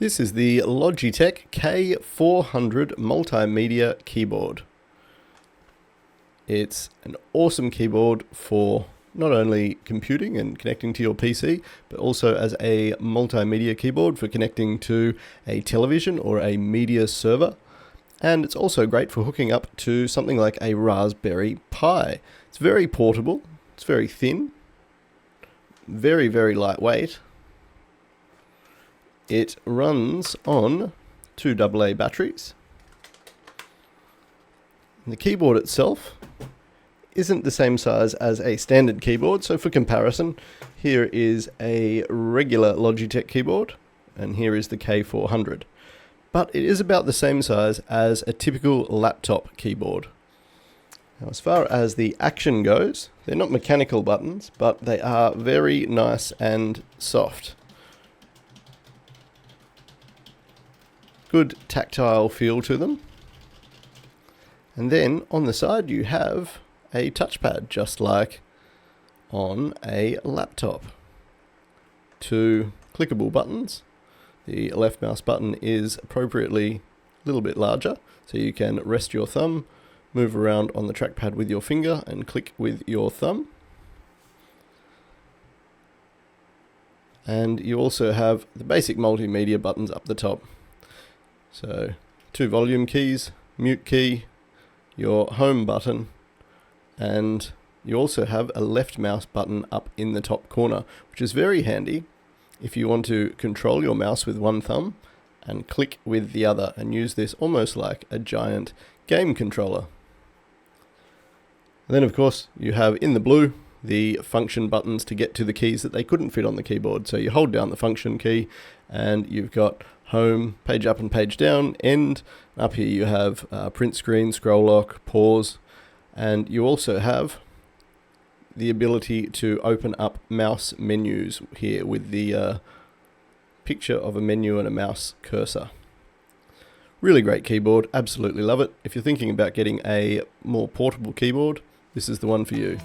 This is the Logitech K400 Multimedia keyboard. It's an awesome keyboard for not only computing and connecting to your PC, but also as a multimedia keyboard for connecting to a television or a media server. And it's also great for hooking up to something like a Raspberry Pi. It's very portable, it's very thin, very, very lightweight. It runs on 2 AA batteries. And the keyboard itself isn't the same size as a standard keyboard, so for comparison, here is a regular Logitech keyboard, and here is the K400. But it is about the same size as a typical laptop keyboard. Now, as far as the action goes, they're not mechanical buttons, but they are very nice and soft. Good tactile feel to them. And then on the side you have a touchpad, just like on a laptop. 2 clickable buttons. The left mouse button is appropriately a little bit larger, so you can rest your thumb, move around on the trackpad with your finger and click with your thumb. And you also have the basic multimedia buttons up the top. So 2 volume keys, mute key, your home button, and you also have a left mouse button up in the top corner, which is very handy if you want to control your mouse with one thumb and click with the other and use this almost like a giant game controller. And then of course you have in the blue the function buttons to get to the keys that they couldn't fit on the keyboard. So you hold down the function key and you've got home, page up and page down, end. Up here you have print screen, scroll lock, pause, and you also have the ability to open up mouse menus here with the picture of a menu and a mouse cursor. Really great keyboard, absolutely love it. If you're thinking about getting a more portable keyboard, this is the one for you.